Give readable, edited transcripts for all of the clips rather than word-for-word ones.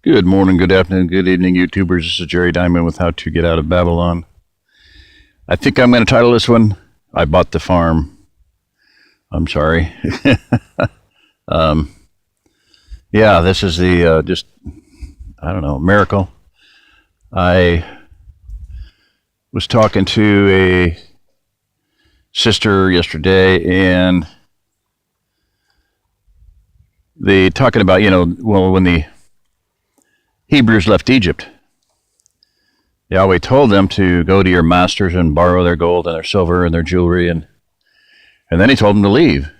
Good morning, good afternoon, good evening, YouTubers. This is Jerry Diamond with How to Get Out of Babylon. I think I'm going to title this one, I Bought the Farm. I'm sorry. Yeah, this is the, miracle. I was talking to a sister yesterday, and they talking about, when the Hebrews left Egypt, Yahweh told them to go to your masters and borrow their gold and their silver and their jewelry, and then he told them to leave.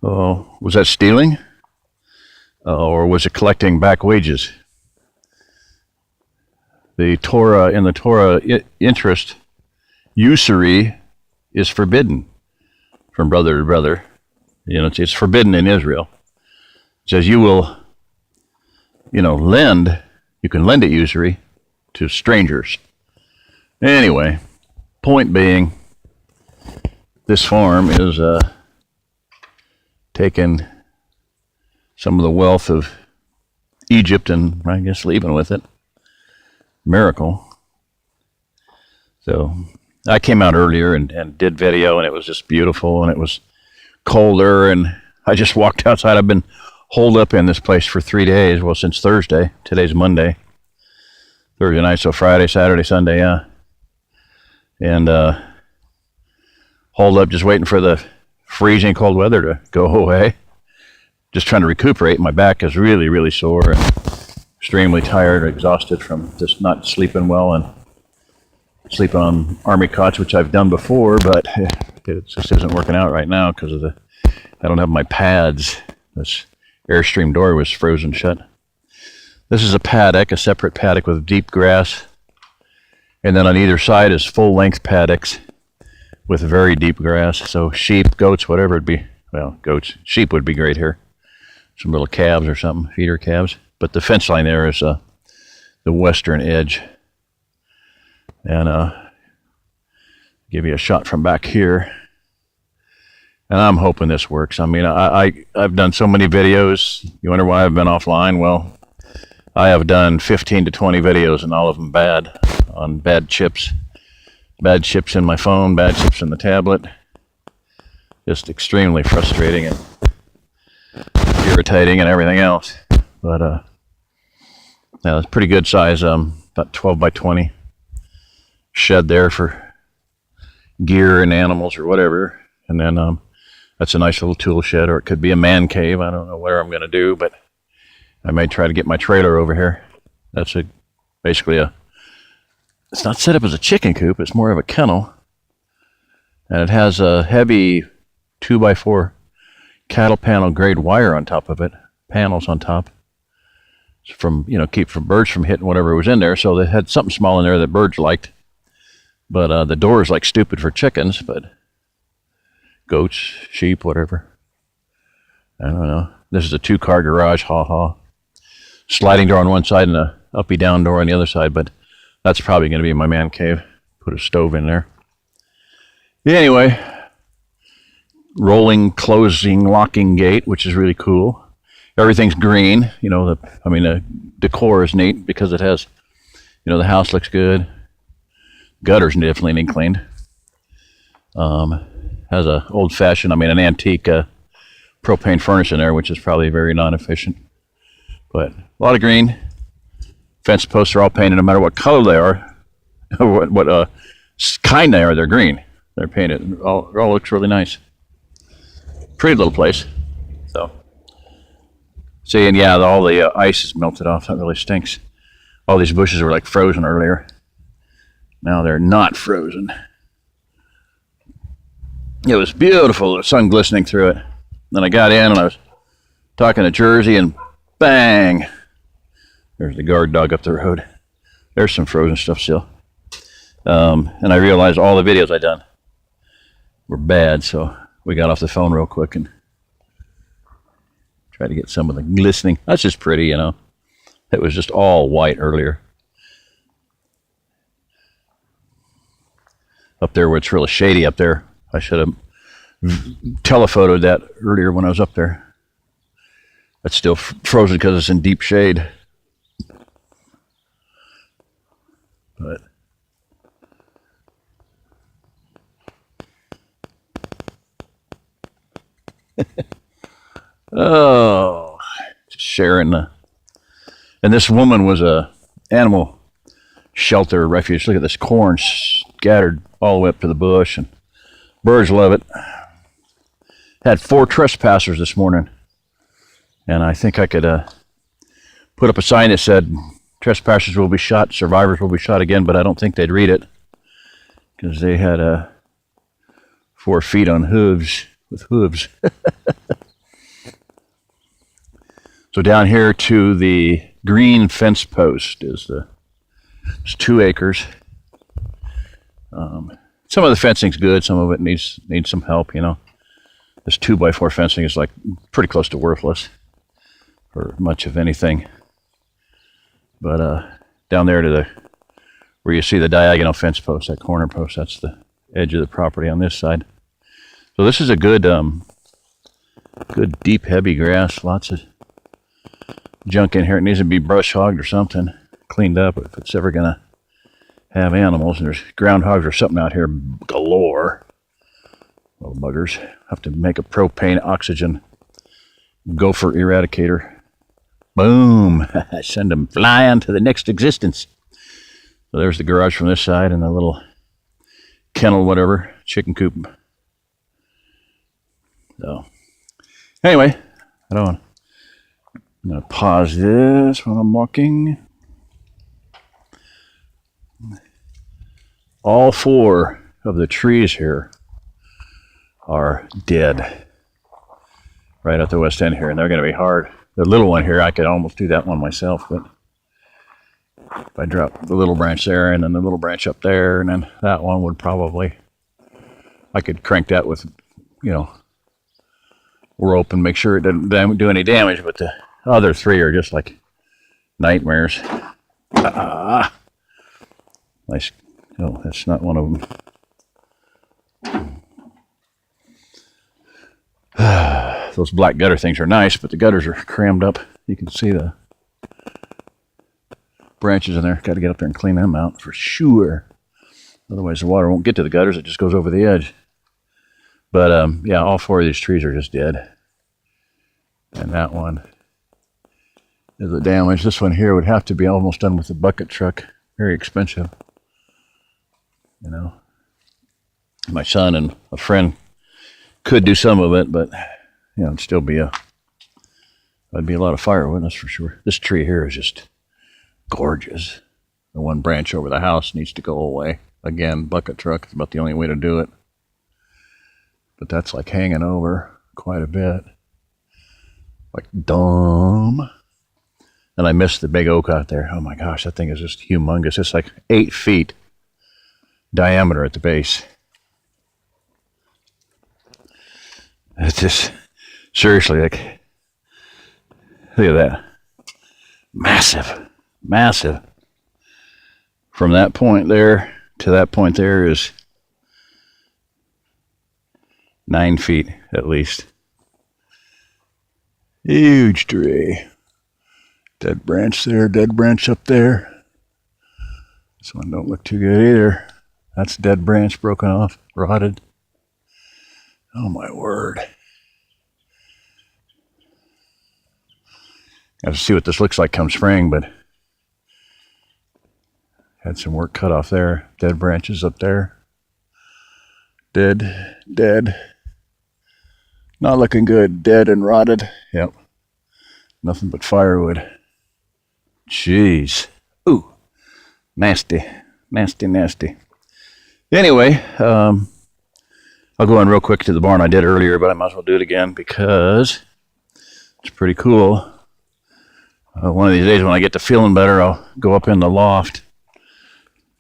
Oh, was that stealing? Or was it collecting back wages? In the Torah, interest, usury is forbidden from brother to brother. It's forbidden in Israel. It says you will lend, you can lend at usury to strangers. Anyway, point being, this farm is taking some of the wealth of Egypt and I guess leaving with it. Miracle. So I came out earlier and did video, and it was just beautiful, and it was colder, and I just walked outside. I've been holed up in this place for 3 days. Well, since Thursday. Today's Monday. Thursday night, so Friday, Saturday, Sunday, yeah. And holed up just waiting for the freezing cold weather to go away. Just trying to recuperate. My back is really, really sore and extremely tired, exhausted from just not sleeping well and sleeping on army cots, which I've done before, but it just isn't working out right now because of I don't have my pads. This Airstream door was frozen shut. This is a paddock, a separate paddock with deep grass. And then on either side is full-length paddocks with very deep grass. So sheep, goats, whatever it'd be. Well, goats, sheep would be great here. Some little calves or something, feeder calves. But the fence line there is the western edge. And give you a shot from back here. And I'm hoping this works. I mean, I've done so many videos. You wonder why I've been offline? Well, I have done 15 to 20 videos, and all of them bad, on bad chips. Bad chips in my phone, bad chips in the tablet. Just extremely frustrating and irritating and everything else. But, yeah, it's pretty good size, about 12 by 20 shed there for gear and animals or whatever. And then, that's a nice little tool shed, or it could be a man cave. I don't know where I'm going to do, but I may try to get my trailer over here. That's basically it's not set up as a chicken coop. It's more of a kennel. And it has a heavy 2x4 cattle panel grade wire on top of it, panels on top. From, keep from birds from hitting whatever was in there. So they had something small in there that birds liked. But the door is like stupid for chickens, but goats, sheep, whatever. I don't know. This is a 2-car garage, sliding door on one side and a uppy down door on the other side, but that's probably going to be my man cave. Put a stove in there. Anyway, rolling, closing, locking gate, which is really cool. Everything's green. The decor is neat because it has, the house looks good. Gutters definitely need cleaned. Has a old-fashioned, an antique propane furnace in there, which is probably very non-efficient. But a lot of green. Fence posts are all painted, no matter what color they are, or what kind they are. They're green. They're painted. It all looks really nice. Pretty little place. So, see, and yeah, all the ice is melted off. That really stinks. All these bushes were like frozen earlier. Now they're not frozen. It was beautiful, the sun glistening through it. Then I got in and I was talking to Jersey, and bang! There's the guard dog up the road. There's some frozen stuff still. And I realized all the videos I done were bad, so we got off the phone real quick and tried to get some of the glistening. That's just pretty, It was just all white earlier. Up there where it's really shady up there. I should have telephotoed that earlier when I was up there. That's still frozen because it's in deep shade. But oh, just sharing the. And this woman was a animal shelter refuge. Look at this corn scattered all the way up to the bush, and birds love it. Had 4 trespassers this morning, and I think I could put up a sign that said trespassers will be shot, survivors will be shot again, but I don't think they'd read it because they had 4 feet on hooves with hooves. So down here to the green fence post is it's 2 acres. Some of the fencing's good, some of it needs some help, you know. This 2x4 fencing is like pretty close to worthless for much of anything. But down there to where you see the diagonal fence post, that corner post, that's the edge of the property on this side. So this is a good deep heavy grass, lots of junk in here. It needs to be brush hogged or something, cleaned up if it's ever gonna have animals. And there's groundhogs or something out here galore. Little buggers. Have to make a propane oxygen gopher eradicator. Boom! Send them flying to the next existence. So there's the garage from this side and the little kennel, whatever, chicken coop. So anyway, I'm going to pause this while I'm walking. All 4 of the trees here are dead right at the west end here, and they're going to be hard. The little one here, I could almost do that one myself, but if I drop the little branch there and then the little branch up there, and then that one would probably, I could crank that with, you know, rope and make sure it doesn't do any damage, but the other 3 are just like nightmares. Nice. Oh, that's not one of them. Those black gutter things are nice, but the gutters are crammed up. You can see the branches in there. Got to get up there and clean them out for sure. Otherwise the water won't get to the gutters. It just goes over the edge. But yeah, all 4 of these trees are just dead. And that one is the damage. This one here would have to be almost done with a bucket truck. Very expensive. You know, my son and a friend could do some of it, but you know, it'd still be that'd be a lot of firewood, that's for sure. This tree here is just gorgeous. The one branch over the house needs to go away. Again, bucket truck is about the only way to do it. But that's like hanging over quite a bit. Like dumb. And I missed the big oak out there. Oh my gosh, that thing is just humongous. It's like 8 feet diameter at the base. It's just seriously like, look at that. Massive, massive. From that point there to that point there is 9 feet at least. Huge tree. Dead branch there, dead branch up there. This one don't look too good either. That's a dead branch broken off, rotted. Oh my word. Got to see what this looks like come spring, but had some work cut off there. Dead branches up there. Dead, dead. Not looking good. Dead and rotted. Yep. Nothing but firewood. Jeez. Ooh. Nasty. Nasty, nasty. Anyway, I'll go in real quick to the barn I did earlier, but I might as well do it again because it's pretty cool. One of these days when I get to feeling better, I'll go up in the loft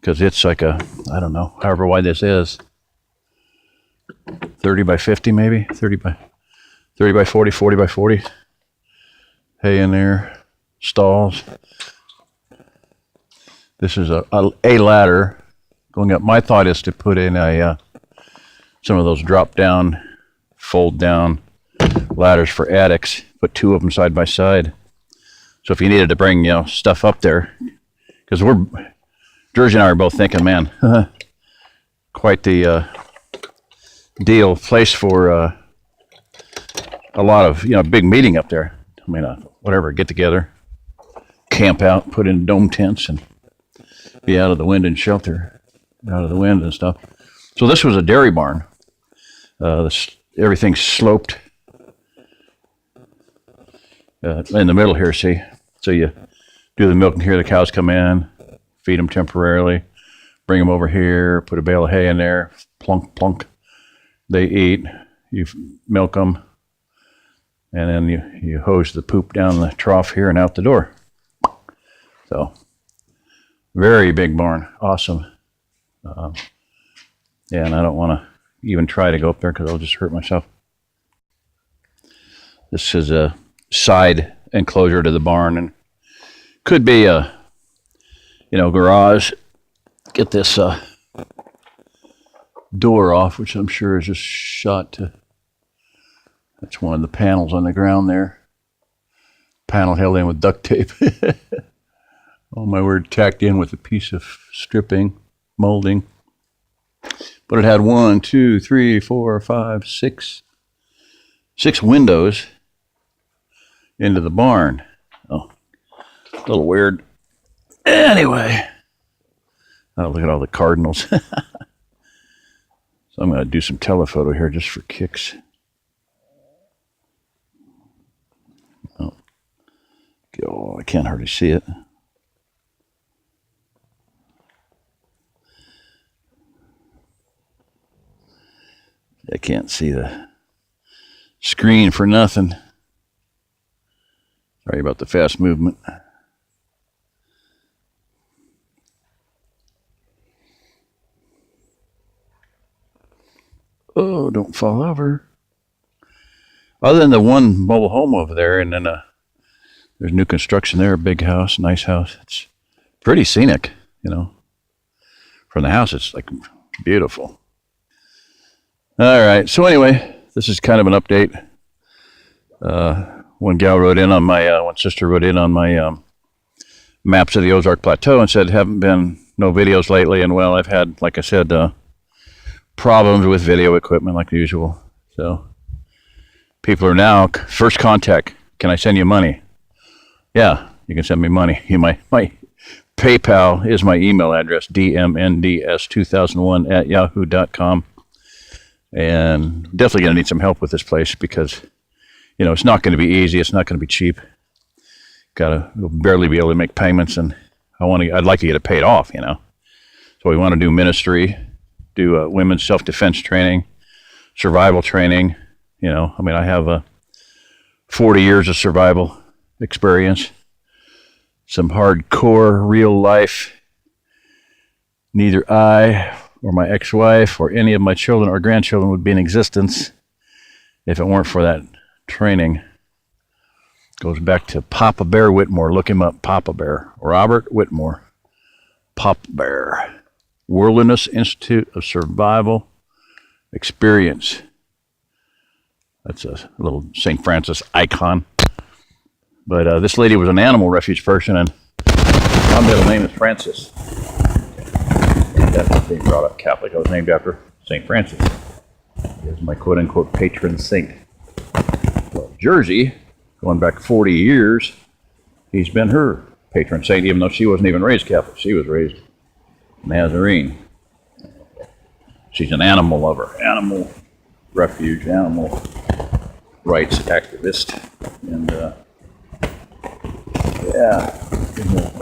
because it's like a, I don't know, however wide this is. 30 by 50 maybe? 30 by 40, 40 by 40. Hay in there, stalls. This is a ladder going up. My thought is to put in some of those drop down, fold down ladders for attics. Put 2 of them side by side. So if you needed to bring, stuff up there, because Jersey and I are both thinking, man, quite the deal place for a lot of, big meeting up there. I mean, whatever, get together, camp out, put in dome tents, and be out of the wind and shelter, out of the wind and stuff. So this was a dairy barn. Everything's sloped in the middle here, see? So you do the milking here, the cows come in, feed them temporarily, bring them over here, put a bale of hay in there, plunk, plunk. They eat, you milk them, and then you hose the poop down the trough here and out the door. So, very big barn, awesome. Yeah, and I don't want to even try to go up there because I'll just hurt myself. This is a side enclosure to the barn, and could be a garage. Get this door off, which I'm sure is just shot to. That's one of the panels on the ground there. Panel held in with duct tape. Oh my word, tacked in with a piece of stripping, molding. But it had 1, 2, 3, 4, 5, 6 windows into the barn. Oh, a little weird. Anyway, oh, look at all the Cardinals. So I'm going to do some telephoto here just for kicks. Oh, I can't hardly see it. I can't see the screen for nothing. Sorry about the fast movement. Oh, don't fall over. Other than the one mobile home over there, and then there's new construction there, a big house, nice house. It's pretty scenic, From the house, it's like beautiful. All right, so anyway, this is kind of an update. One sister wrote in on my maps of the Ozark Plateau and said, haven't been no videos lately. And well, I've had, like I said, problems with video equipment like usual. So people are now, first contact, can I send you money? Yeah, you can send me money. My PayPal is my email address, dmnds2001@yahoo.com. And definitely going to need some help with this place because, it's not going to be easy. It's not going to be cheap. We'll barely be able to make payments, and I'd like to get it paid off, So we want to do ministry, do women's self-defense training, survival training. I have 40 years of survival experience, some hardcore real life. Neither I or my ex-wife or any of my children or grandchildren would be in existence if it weren't for that training. Goes back to Papa Bear Whitmore. Look him up, Papa Bear. Robert Whitmore. Papa Bear. Wilderness Institute of Survival Experience. That's a little St. Francis icon. But this lady was an animal refuge person, and my middle name is Francis. That's being brought up Catholic. I was named after St. Francis. He is my quote-unquote patron saint. Well, Jersey, going back 40 years, he's been her patron saint, even though she wasn't even raised Catholic. She was raised Nazarene. She's an animal lover, animal refuge, animal rights activist. And,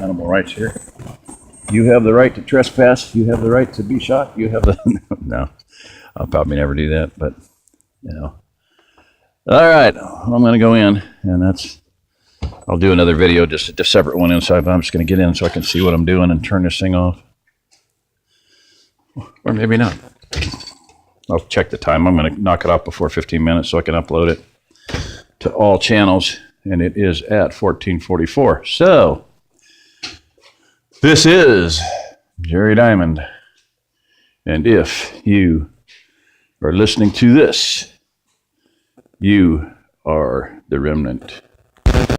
animal rights here. You have the right to trespass. You have the right to be shot. You have the... No, I'll probably never do that, but, All right, I'm going to go in, and I'll do another video, just a separate one inside, but I'm just going to get in so I can see what I'm doing and turn this thing off. Or maybe not. I'll check the time. I'm going to knock it off before 15 minutes so I can upload it to all channels, and it is at 14:44. So... this is Jerry Diamond, and if you are listening to this, you are the remnant.